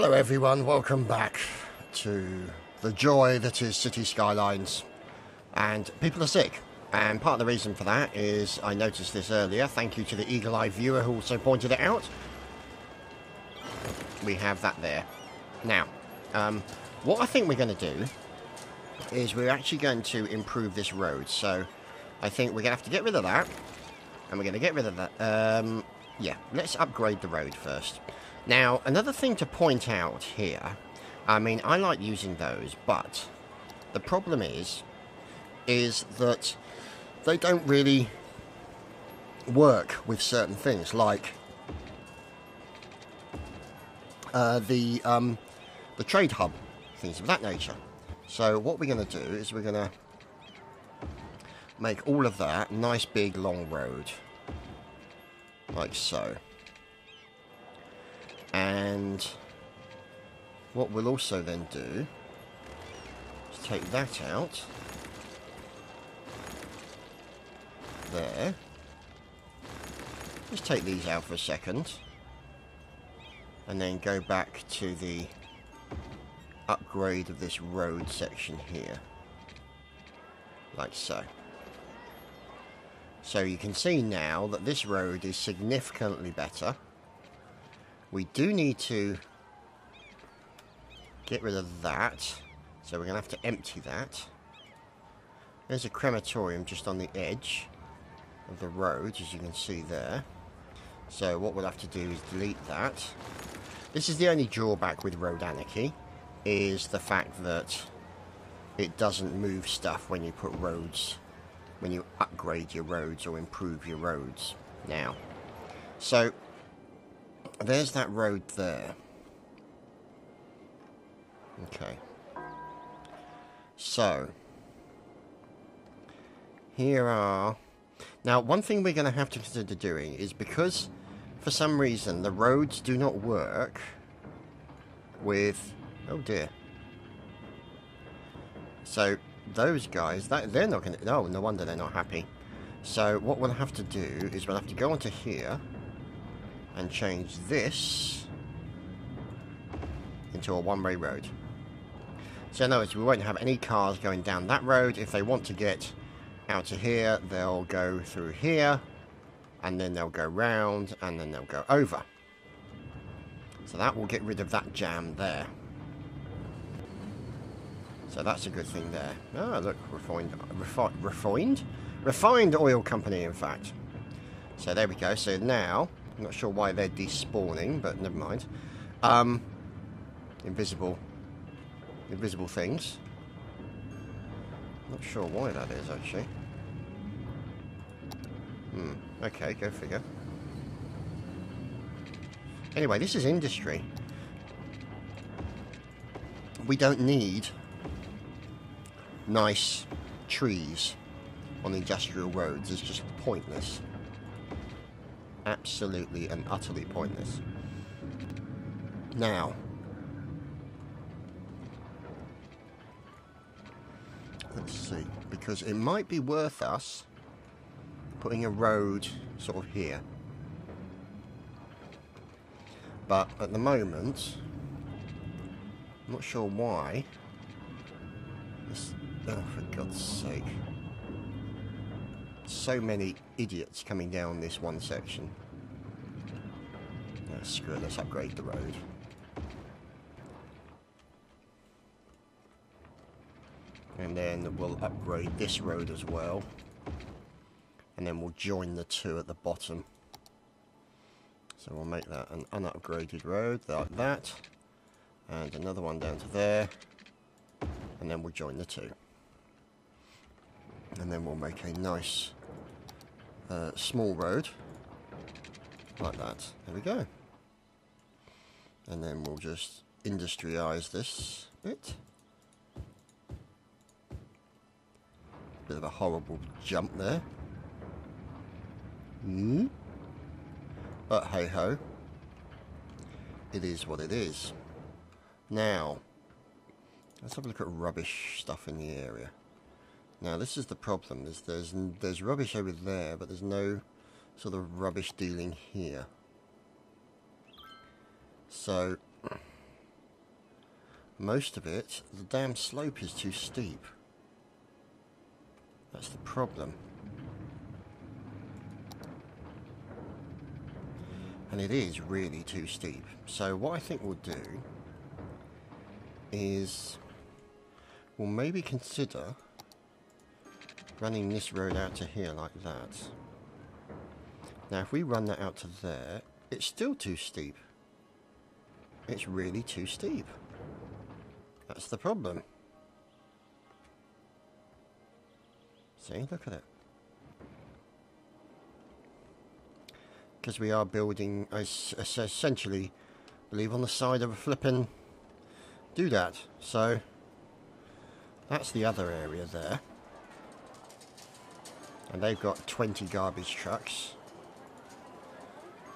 Hello everyone, welcome back to the joy that is City Skylines. And people are sick, and part of the reason for that is, I noticed this earlier, thank you to the eagle-eyed viewer who also pointed it out. We have that there. Now, what I think we're going to do is we're actually going to improve this road. So, I think we're going to have to get rid of that, and we're going to get rid of that. Yeah, let's upgrade the road first. Now, another thing to point out here, I mean, I like using those, but the problem is that they don't really work with certain things, like the trade hub, things of that nature. So what we're going to do is we're going to make all of that nice big long road, like so. And what we'll also then do is take that out there. Just take these out for a second, and then go back to the upgrade of this road section here, like so. So you can see now that this road is significantly better. We do need to get rid of that, so we're going to have to empty that. There's a crematorium just on the edge of the road, as you can see there. So what we'll have to do is delete that. This is the only drawback with Road Anarchy, is the fact that it doesn't move stuff when you put roads, when you upgrade your roads or improve your roads. Now, so there's that road there. Okay. So, here are... Now, one thing we're going to have to consider doing is, because for some reason the roads do not work with... Oh dear. So, those guys, they're not going to... Oh, no wonder they're not happy. So, what we'll have to do is we'll have to go onto here and change this into a one-way road. So in other words, we won't have any cars going down that road. If they want to get out to here, they'll go through here, and then they'll go round, and then they'll go over. So that will get rid of that jam there. So that's a good thing there. Ah, look, refined oil company, in fact. So there we go. So now, I'm not sure why they're despawning, but never mind. Invisible things. Not sure why that is, actually. Okay, go figure. Anyway, this is industry. We don't need nice trees on industrial roads. It's just pointless. Absolutely and utterly pointless. Now, let's see, because it might be worth us putting a road sort of here. But at the moment, I'm not sure why. Oh, for God's sake. So many idiots coming down this one section. No, screw it, let's upgrade the road. And then we'll upgrade this road as well. And then we'll join the two at the bottom. So we'll make that an unupgraded road, like that. And another one down to there. And then we'll join the two. And then we'll make a nice small road, like that. There we go. And then we'll just industrialise this bit. Bit of a horrible jump there. But hey ho, it is what it is. Now, let's have a look at rubbish stuff in the area. Now this is the problem, there's rubbish over there, but there's no sort of rubbish dealing here. So most of it, the damn slope is too steep. That's the problem. And it is really too steep. So what I think we'll do is we'll maybe consider running this road out to here like that. Now if we run that out to there, it's still too steep. It's really too steep. That's the problem. See, look at it. Because we are building, essentially, believe on the side of a flippin' doodad. So, that's the other area there. And they've got 20 garbage trucks.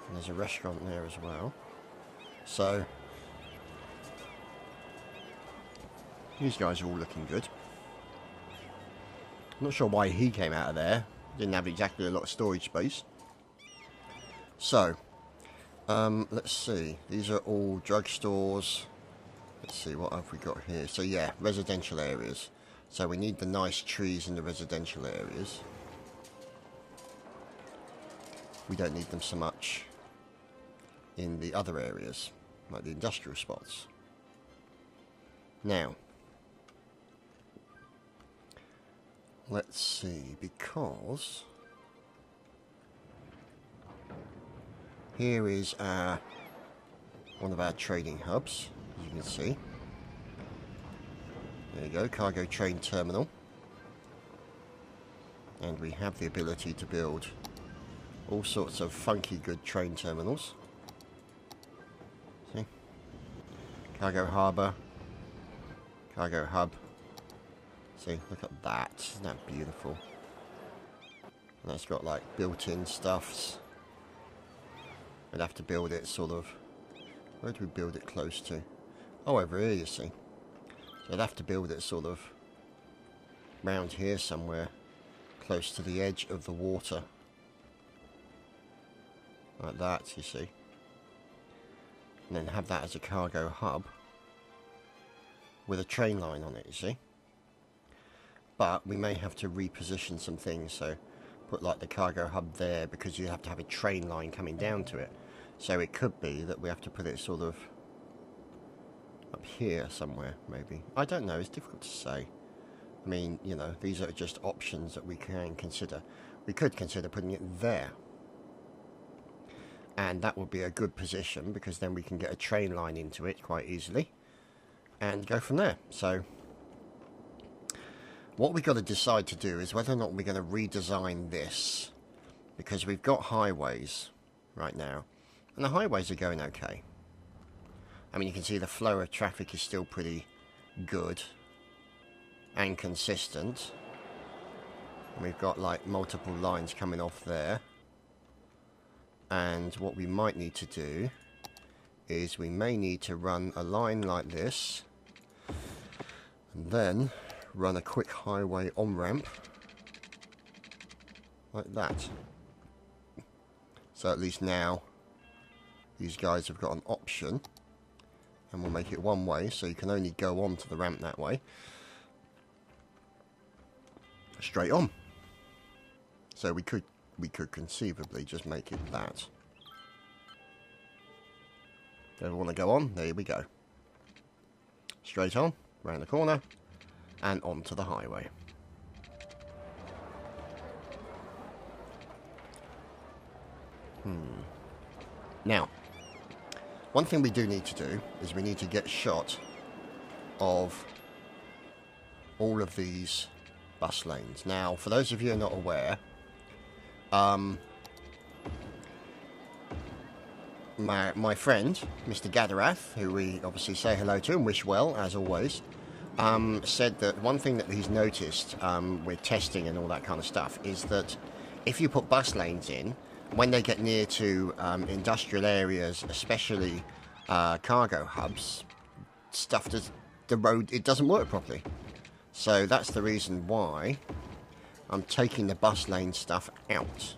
And there's a restaurant there as well. So, these guys are all looking good. I'm not sure why he came out of there. Didn't have exactly a lot of storage space. So, let's see. These are all drugstores. Let's see, what have we got here? So yeah, residential areas. So we need the nice trees in the residential areas. We don't need them so much in the other areas, like the industrial spots. Now, let's see, because here is one of our trading hubs, as you can see. There you go, cargo train terminal. And we have the ability to build all sorts of funky good train terminals. See? Cargo harbour. Cargo hub. See, look at that. Isn't that beautiful? And that's got like built-in stuffs. We'd have to build it sort of... Where do we build it close to? Oh, over here, you see. So I'd have to build it sort of round here somewhere, close to the edge of the water. Like that, you see. And then have that as a cargo hub with a train line on it, you see. But we may have to reposition some things, so put like the cargo hub there because you have to have a train line coming down to it. So it could be that we have to put it sort of up here somewhere, maybe. I don't know, it's difficult to say. I mean, you know, these are just options that we can consider. We could consider putting it there. And that would be a good position because then we can get a train line into it quite easily and go from there. So what we've got to decide to do is whether or not we're going to redesign this, because we've got highways right now and the highways are going okay. I mean, you can see the flow of traffic is still pretty good and consistent. And we've got like multiple lines coming off there. And what we might need to do is we may need to run a line like this and then run a quick highway on-ramp like that. So at least now these guys have got an option, and we'll make it one way so you can only go on to the ramp that way. Straight on. So we could conceivably just make it that. If we want to go on, there we go. Straight on, round the corner, and onto the highway. Now, one thing we do need to do is we need to get a shot of all of these bus lanes. Now, for those of you who are not aware, my friend, Mr. Gadarath, who we obviously say hello to and wish well, as always, said that one thing that he's noticed with testing and all that kind of stuff is that if you put bus lanes in, when they get near to industrial areas, especially cargo hubs, the road, it doesn't work properly. So that's the reason why I'm taking the bus lane stuff out.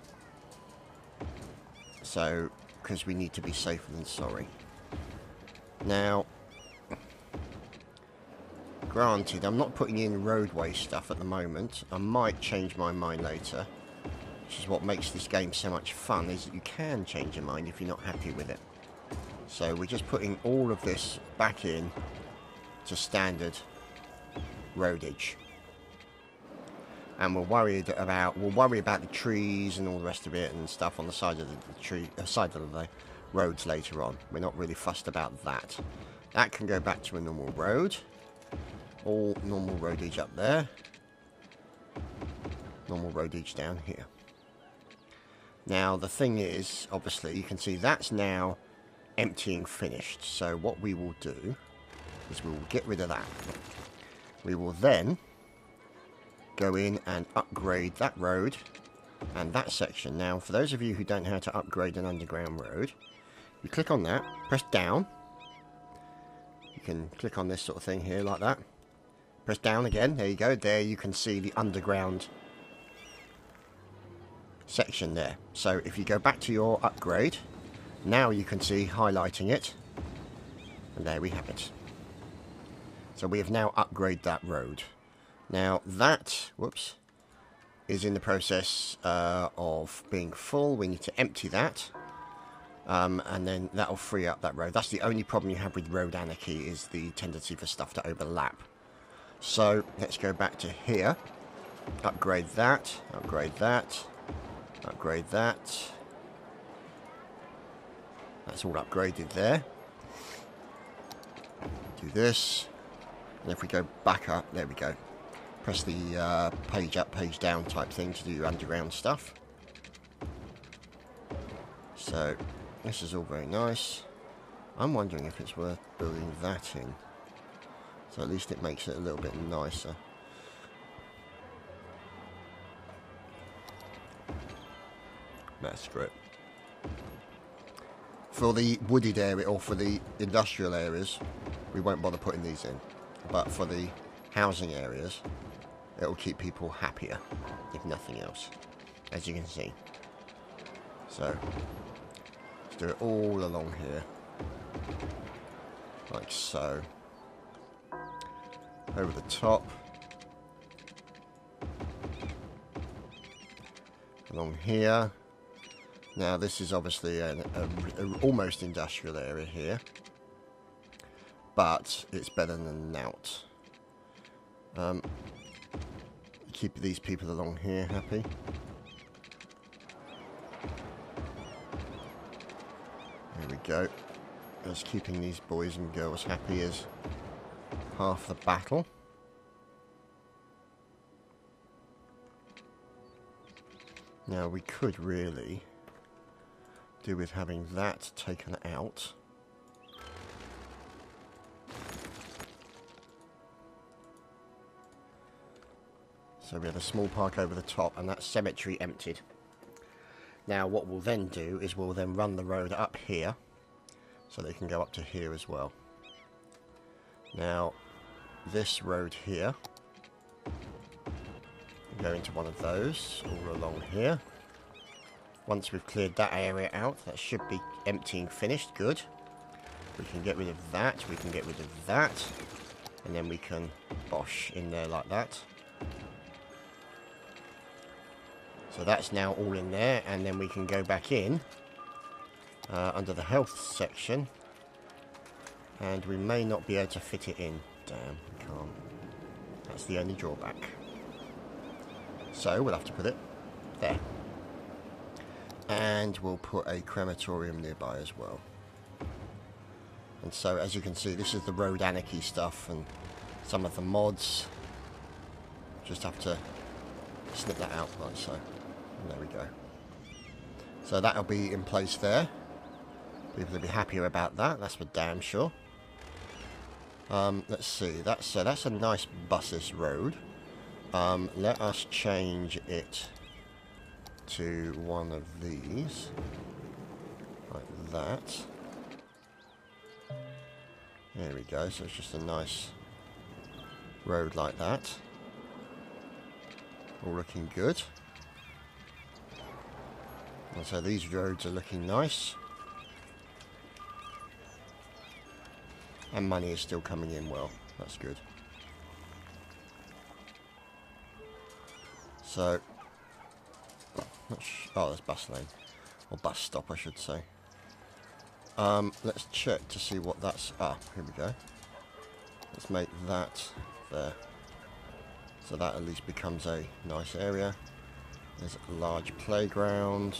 So, because we need to be safer than sorry. Now, granted, I'm not putting in roadway stuff at the moment. I might change my mind later. Which is what makes this game so much fun, is that you can change your mind if you're not happy with it. So we're just putting all of this back in to standard roadage. And we'll worry about the trees and all the rest of it and stuff on the side of the roads later on. We're not really fussed about that. That can go back to a normal road. All normal roadage up there. Normal roadage down here. Now the thing is, obviously, you can see that's now emptying finished. So what we will do is we will get rid of that. We will then go in and upgrade that road and that section. Now, for those of you who don't know how to upgrade an underground road, you click on that, press down. You can click on this sort of thing here like that. Press down again. There you go. There you can see the underground section there. So if you go back to your upgrade, now you can see highlighting it, and there we have it. So we have now upgraded that road. Now that, whoops, is in the process of being full. We need to empty that, and then that'll free up that road. That's the only problem you have with road anarchy, is the tendency for stuff to overlap. So let's go back to here, upgrade that, upgrade that. Upgrade that. That's all upgraded there. Do this. And if we go back up, there we go. Press the page up, page down type thing to do your underground stuff. So, this is all very nice. I'm wondering if it's worth building that in. So at least it makes it a little bit nicer. That's great. For the wooded area, or for the industrial areas, we won't bother putting these in. But for the housing areas, it will keep people happier, if nothing else, as you can see. So, let's do it all along here. Like so. Over the top. Along here. Now this is obviously an almost industrial area here, but it's better than Nout. Keep these people along here happy. There we go. As keeping these boys and girls happy is half the battle. Now we could really do with having that taken out. So we have a small park over the top and that cemetery emptied. Now what we'll then do is we'll then run the road up here so they can go up to here as well. Now this road here, go into one of those all along here. Once we've cleared that area out, that should be emptying finished. Good. We can get rid of that. We can get rid of that. And then we can bosh in there like that. So that's now all in there. And then we can go back in under the health section. And we may not be able to fit it in. Damn, we can't. That's the only drawback. So we'll have to put it there. And we'll put a crematorium nearby as well. And so, as you can see, this is the road anarchy stuff and some of the mods. Just have to snip that out like so. And there we go. So that'll be in place there. People will be happier about that, that's for damn sure. Let's see, that's a nice buses road. Let us change it to one of these, like that. There we go, so it's just a nice road like that. All looking good. And so these roads are looking nice. And money is still coming in well, that's good. So, oh, there's bus lane. Or bus stop, I should say. Let's check to see what that's... Ah, here we go. Let's make that there. So that at least becomes a nice area. There's a large playground.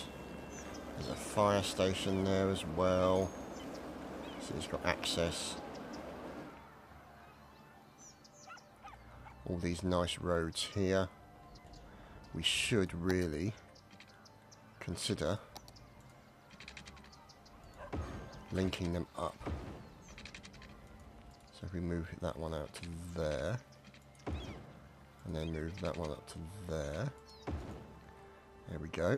There's a fire station there as well. So it's got access. All these nice roads here. We should really consider linking them up. So if we move that one out to there, and then move that one up to there. There we go.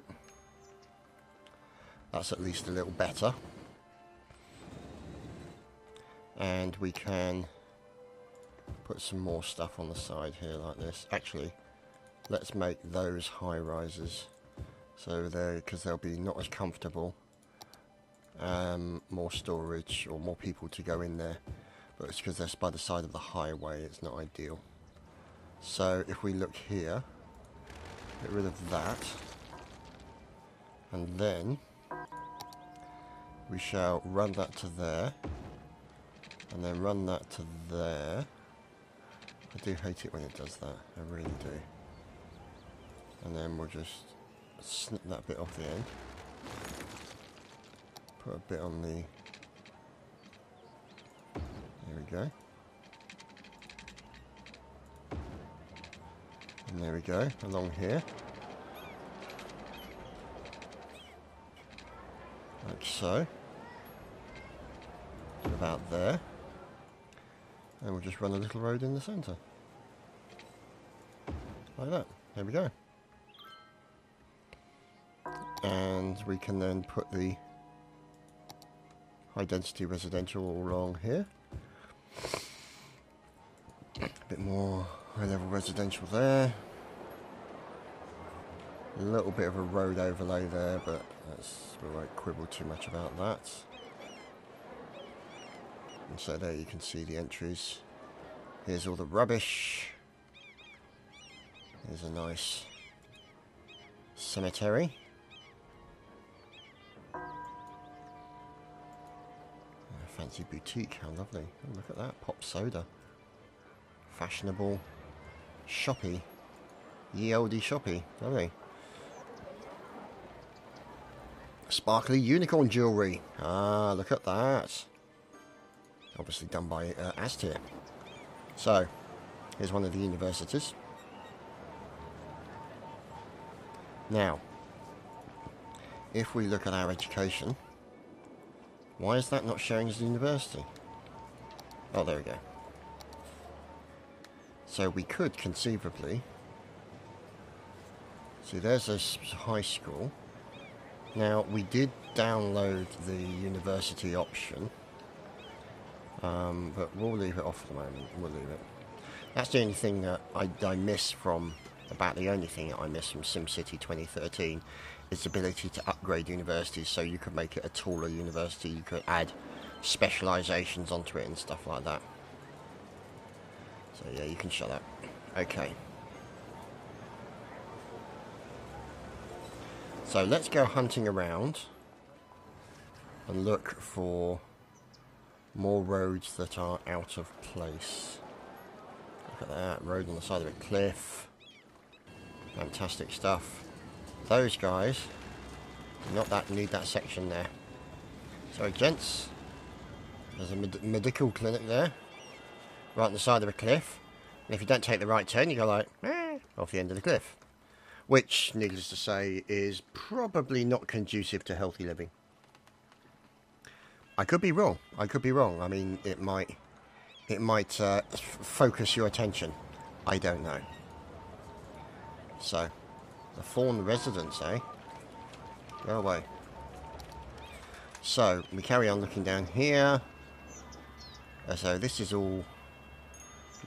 That's at least a little better. And we can put some more stuff on the side here like this. Actually, let's make those high rises. So because they'll be not as comfortable. More storage or more people to go in there. But it's because they're by the side of the highway, it's not ideal. So if we look here, get rid of that. And then we shall run that to there. And then run that to there. I do hate it when it does that, I really do. And then we'll just snip that bit off the end. Put a bit on the... There we go. And there we go, along here. Like so. About there. And we'll just run a little road in the centre. Like that. There we go. And we can then put the high density residential all along here. A bit more high level residential there. A little bit of a road overlay there, but we won't quibble too much about that. And so there you can see the entries. Here's all the rubbish. Here's a nice cemetery. Fancy boutique, how lovely. Oh, look at that, pop soda. Fashionable, shoppy. Ye olde shoppy, lovely. Sparkly unicorn jewellery. Ah, look at that. Obviously done by Aztir. So, here's one of the universities. Now, if we look at our education, why is that not showing as a university? Oh, there we go. So we could conceivably... See, there's a high school. Now, we did download the university option. But we'll leave it off for the moment. We'll leave it. That's the only thing that I miss from... About the only thing that I miss from SimCity 2013 is the ability to upgrade universities, so you could make it a taller university, you could add specialisations onto it and stuff like that. So yeah, you can shut up. Okay. So let's go hunting around and look for more roads that are out of place. Look at that, road on the side of a cliff. Fantastic stuff. Those guys do not need that section there. Sorry, gents. There's a medical clinic there, right on the side of a cliff. And if you don't take the right turn, you go like, off the end of the cliff. Which, needless to say, is probably not conducive to healthy living. I could be wrong. I could be wrong. I mean, it might focus your attention. I don't know. So, the Fawn residence, eh? Go away. So, we carry on looking down here. So, this is all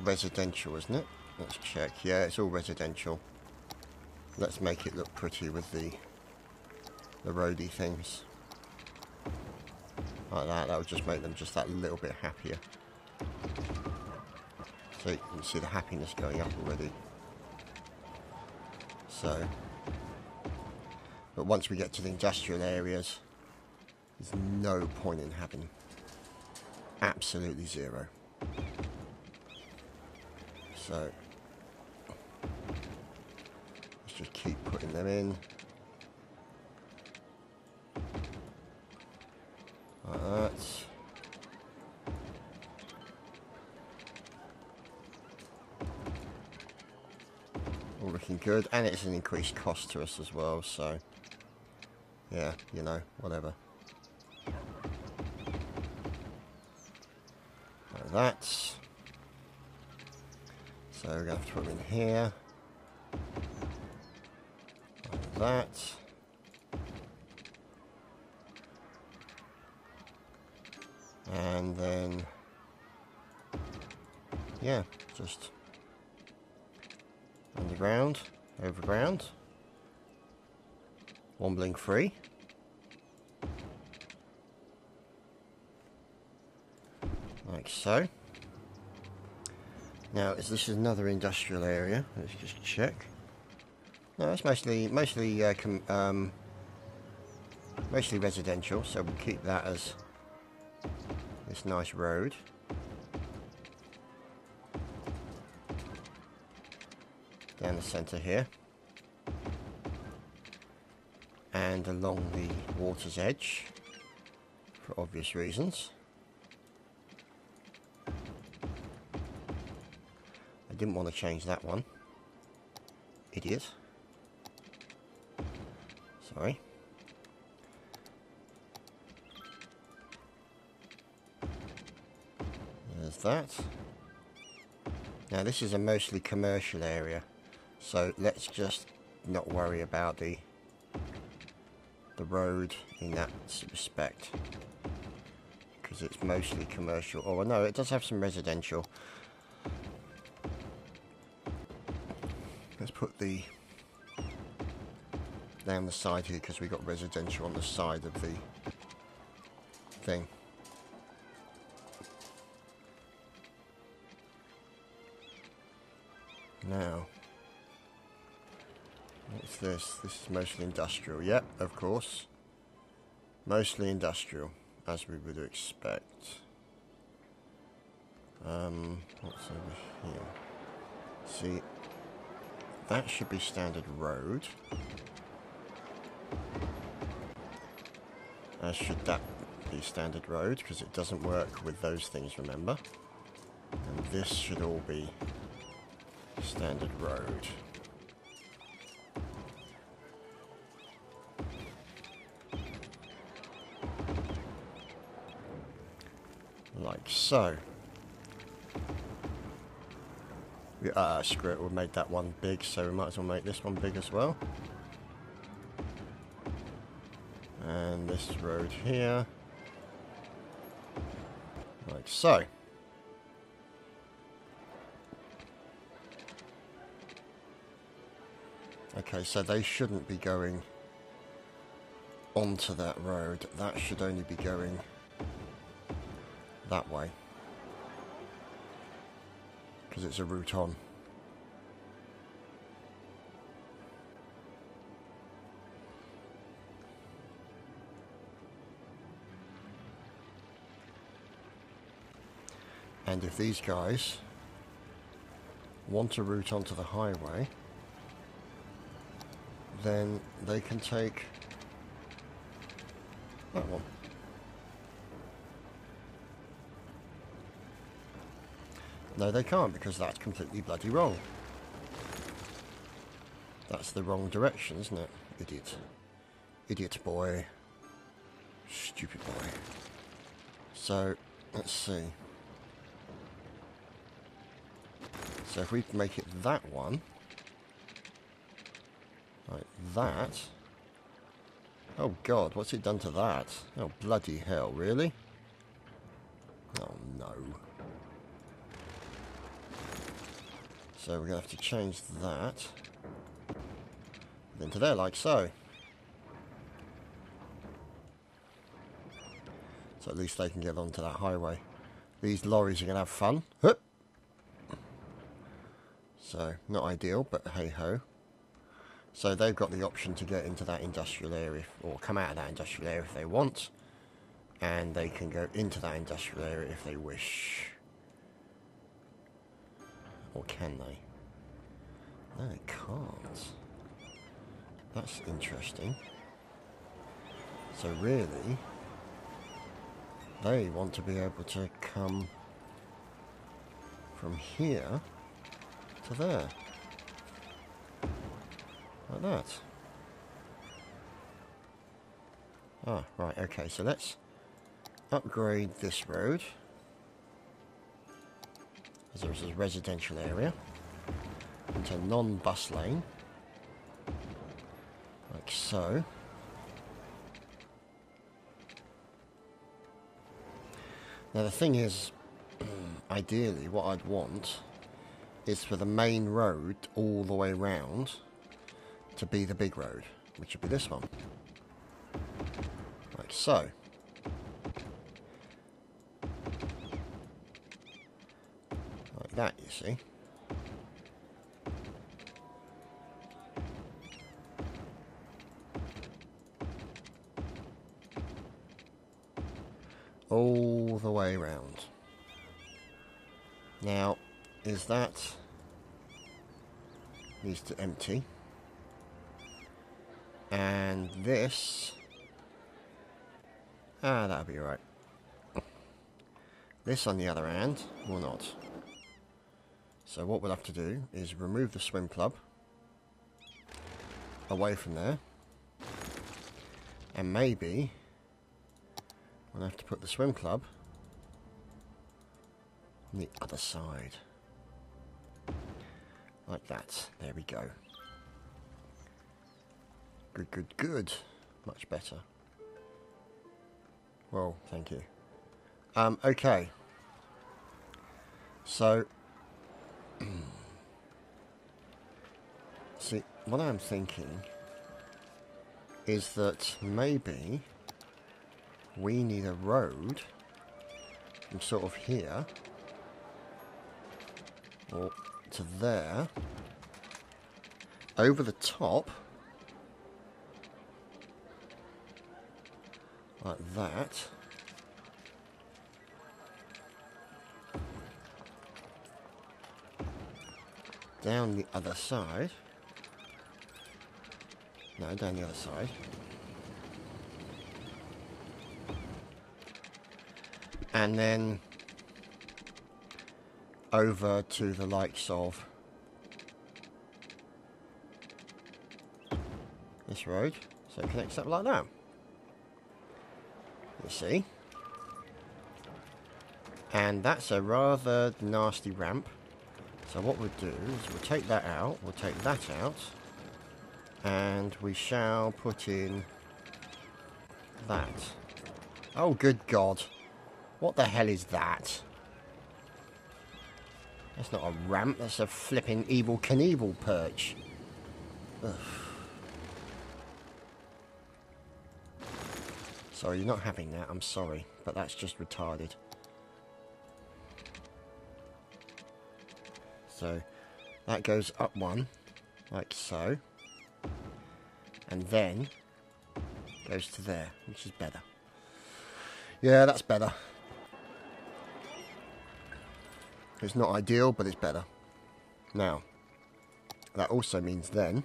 residential, isn't it? Let's check. Yeah, it's all residential. Let's make it look pretty with the roady things. Like that. That would just make them just that little bit happier. So, you can see the happiness going up already. So, but once we get to the industrial areas, there's no point in having absolutely zero. So, let's just keep putting them in. Like that. All looking good, and it's an increased cost to us as well, so yeah, you know, whatever. Like that. So we're going to have to put them in here. Like that. And then, yeah, just underground, overground, wobbling free. Like so. Now, this is another industrial area. Let's just check. No, it's mostly residential, so we'll keep that as this nice road. Down the centre here. And along the water's edge, for obvious reasons. I didn't want to change that one. Idiot. Sorry. There's that. Now this is a mostly commercial area, so let's just not worry about the road in that respect, because it's mostly commercial. Oh no, it does have some residential. Let's put the down the side here, because we got residential on the side of the thing. Now, what's this? This is mostly industrial. Yep, of course. Mostly industrial, as we would expect. What's over here? See, that should be standard road. As should that be standard road, because it doesn't work with those things, remember? And this should all be standard road. Like so. Screw it, we made that one big, so we might as well make this one big as well. And this road here. Like so. Okay, so they shouldn't be going onto that road. That should only be going that way, because it's a route on. And if these guys want a route onto the highway, then they can take that one. No, they can't, because that's completely bloody wrong. That's the wrong direction, isn't it? Idiot. Idiot boy. Stupid boy. So, let's see. So if we make it that one, like that. Oh god, what's it done to that? Oh bloody hell, really? Oh no. So we're going to have to change that into there, like so. So at least they can get onto that highway. These lorries are going to have fun. Hup. So, not ideal, but hey-ho. So they've got the option to get into that industrial area, or come out of that industrial area if they want, and they can go into that industrial area if they wish. Or can they? No, they can't. That's interesting. So really, they want to be able to come from here to there. Like that. Ah, right, okay, so let's upgrade this road. As there is a residential area. Into a non-bus lane. Like so. Now the thing is, ideally what I'd want is for the main road all the way round to be the big road, which would be this one. Like so. Like that, you see. All the way round. Now, is that needs to empty, and this that'll be alright. This on the other hand will not. So what we'll have to do is remove the swim club away from there, and maybe we'll have to put the swim club on the other side. Like that. There we go. Good, good, good. Much better. Well, thank you. Okay. So, see, what I'm thinking is that maybe we need a road from sort of here or to there, over the top, like that, down the other side, no, down the other side, and then over to the likes of this road, so it connects up like that. You see? And that's a rather nasty ramp. So what we'll do is we'll take that out, we'll take that out, and we shall put in that. Oh, good God. What the hell is that? That's not a ramp, that's a flipping Evil Knievel perch. Ugh. Sorry, you're not having that, I'm sorry, but that's just retarded. So, that goes up one, like so, and then goes to there, which is better. Yeah, that's better. It's not ideal, but it's better. Now, that also means then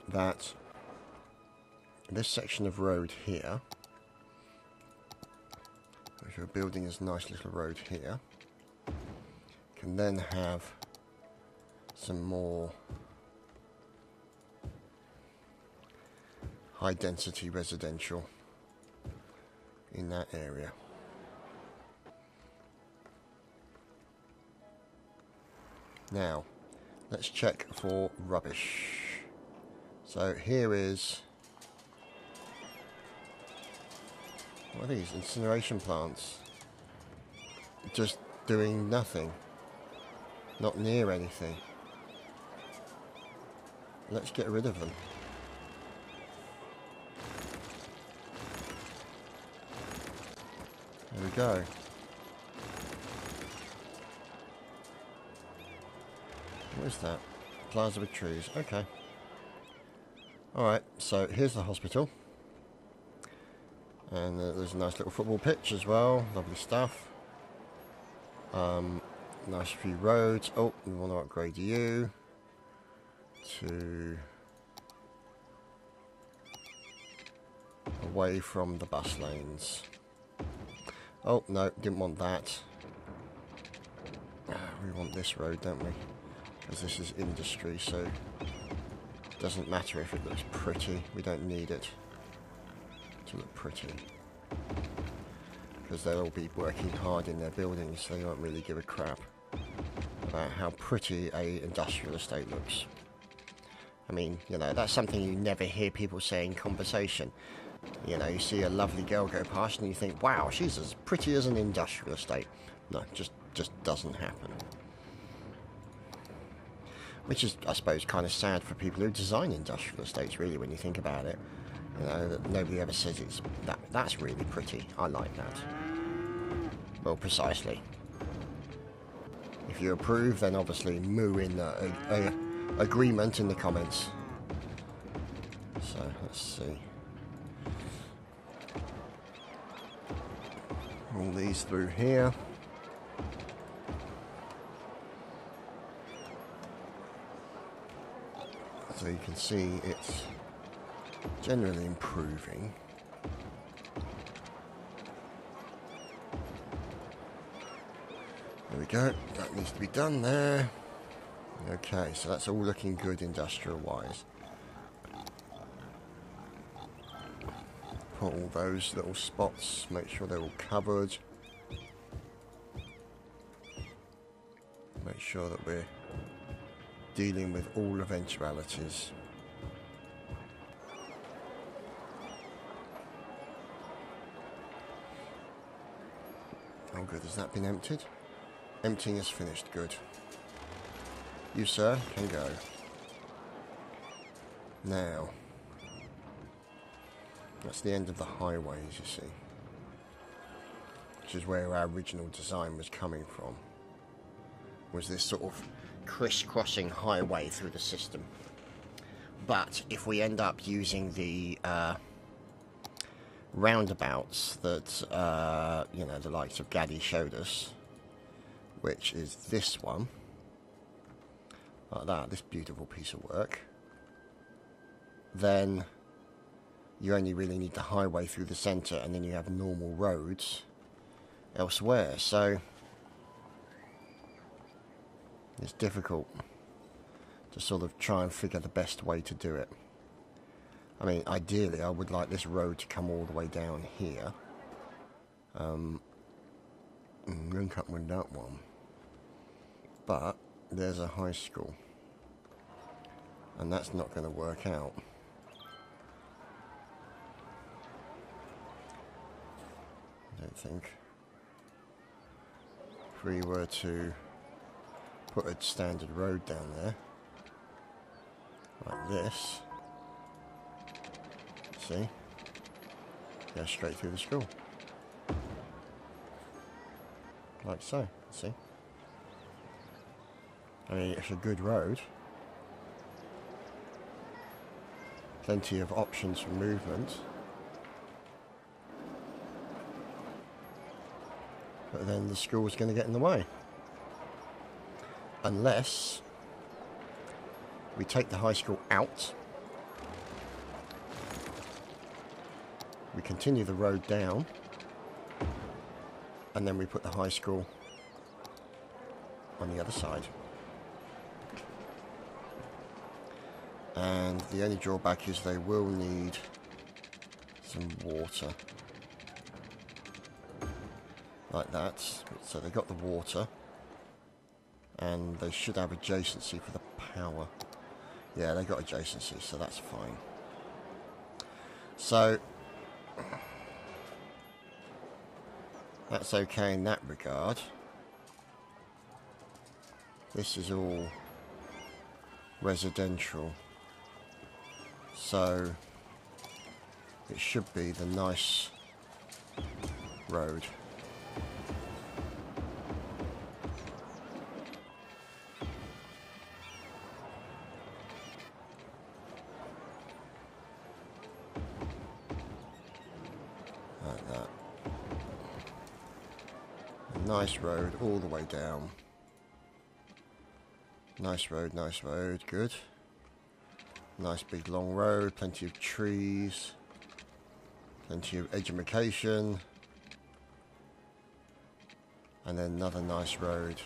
that this section of road here, which we're building this nice little road here, can then have some more high density residential in that area. Now, let's check for rubbish. So here is, what are these, incineration plants? Just doing nothing. Not near anything. Let's get rid of them. There we go. What is that? plaza with trees. Okay. Alright, so here's the hospital. And there's a nice little football pitch as well. Lovely stuff. Nice few roads. Oh, we want to upgrade you to away from the bus lanes. Oh, no, didn't want that. We want this road, don't we? Because this is industry, so it doesn't matter if it looks pretty. We don't need it to look pretty. Because they'll all be working hard in their buildings, so they won't really give a crap about how pretty a industrial estate looks. I mean, you know, that's something you never hear people say in conversation. You know, you see a lovely girl go past and you think, wow, she's as pretty as an industrial estate. No, just doesn't happen. Which is, I suppose, kind of sad for people who design industrial estates, really, when you think about it. You know, that nobody ever says that's really pretty. I like that. Well, precisely. If you approve, then obviously moo in agreement in the comments. So, let's see. All these through here. So you can see it's generally improving. There we go, that needs to be done there. Okay, so that's all looking good industrial wise. Put all those little spots, make sure they're all covered. Make sure that we're dealing with all eventualities. Oh good, has that been emptied? Emptying is finished, good. You, sir, can go. Now, that's the end of the highways, you see. Which is where our original design was coming from. Was this sort of crisscrossing highway through the system. But if we end up using the roundabouts that, you know, the likes of Gaddy showed us, which is this one, like that, this beautiful piece of work, then you only really need the highway through the centre and then you have normal roads elsewhere. So it's difficult to sort of try and figure the best way to do it. I mean, ideally I would like this road to come all the way down here, link up with that one, but there's a high school and that's not going to work out. I don't think. If we were to put a standard road down there, like this, see, go straight through the school, like so, see. I mean, it's a good road, plenty of options for movement. But then the school's going to get in the way. Unless we take the high school out, we continue the road down, and then we put the high school on the other side. And the only drawback is they will need some water. Like that. So they got the water. And they should have adjacency for the power. Yeah, they got adjacency, so that's fine. So that's okay in that regard. This is all residential. So it should be the nice road. Like that. A nice road all the way down. Nice road, good. Nice big long road, plenty of trees, plenty of education, and then another nice road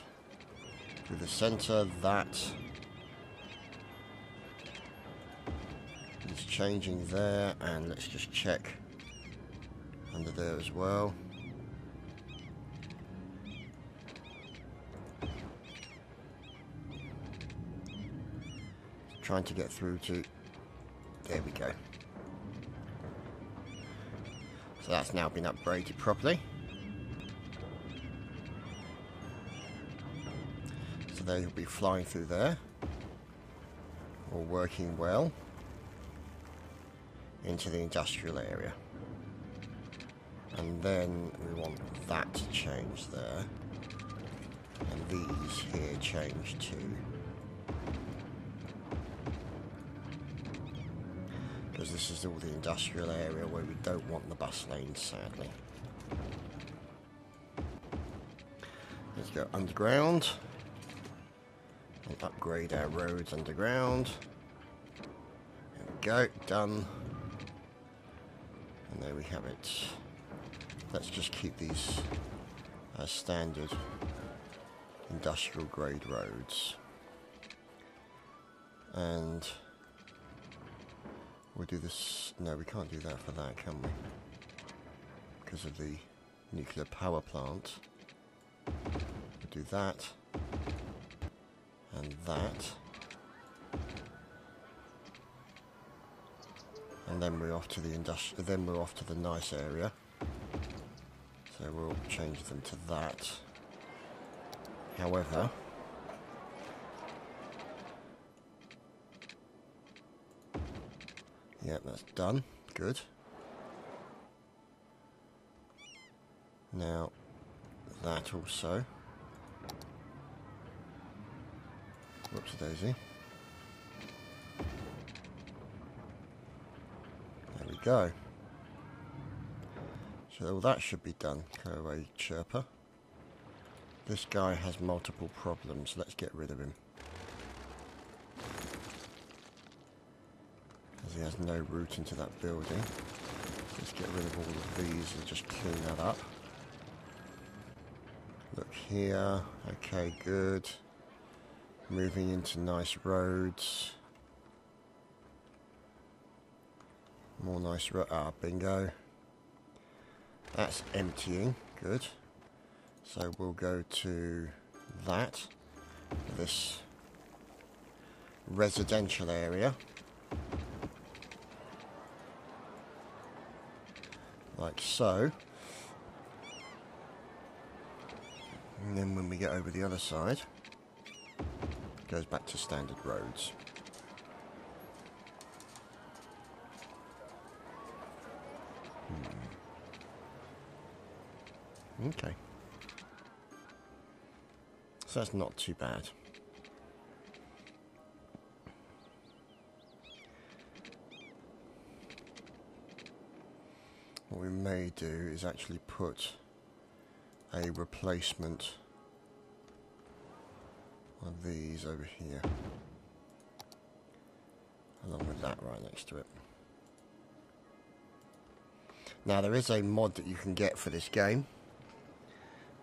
through the centre. That is changing there, and let's just check under there as well. Trying to get through to, there we go. So that's now been upgraded properly. So they'll be flying through there, all working well, into the industrial area. And then we want that to change there, and these here change too. Because this is all the industrial area where we don't want the bus lanes, sadly. Let's go underground and upgrade our roads underground. There we go, done. And there we have it. Let's just keep these as standard industrial grade roads. And we'll do this. No, we can't do that for that, can we? Because of the nuclear power plant. We'll do that. And that. And then we're off to the industrial. Then we're off to the nice area. So we'll change them to that. However, yeah, that's done. Good. Now, that also. Whoops, daisy. There we go. So that should be done. Go away, chirper. This guy has multiple problems. Let's get rid of him. Because he has no route into that building. Let's get rid of all of these and just clean that up. Look here. Okay, good. Moving into nice roads. More nice roads. Ah, bingo. That's emptying. Good. So we'll go to that. This residential area. Like so. And then when we get over the other side, it goes back to standard roads. Okay. So that's not too bad. What we may do is actually put a replacement of these over here, along with that right next to it. Now there is a mod that you can get for this game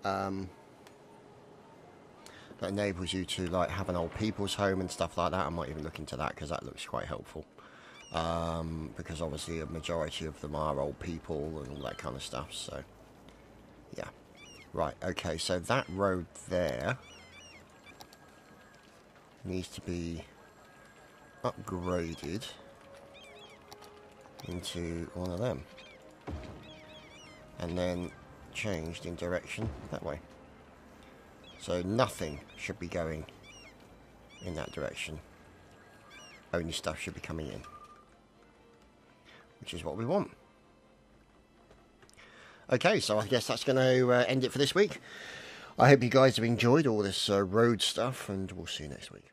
that enables you to like have an old people's home and stuff like that. I might even look into that because that looks quite helpful. Because obviously a majority of them are old people and all that kind of stuff, so yeah. Right, okay, so that road there needs to be upgraded into one of them. And then changed in direction that way. So nothing should be going in that direction. Only stuff should be coming in. Which is what we want. Okay, so I guess that's going to end it for this week. I hope you guys have enjoyed all this road stuff, and we'll see you next week.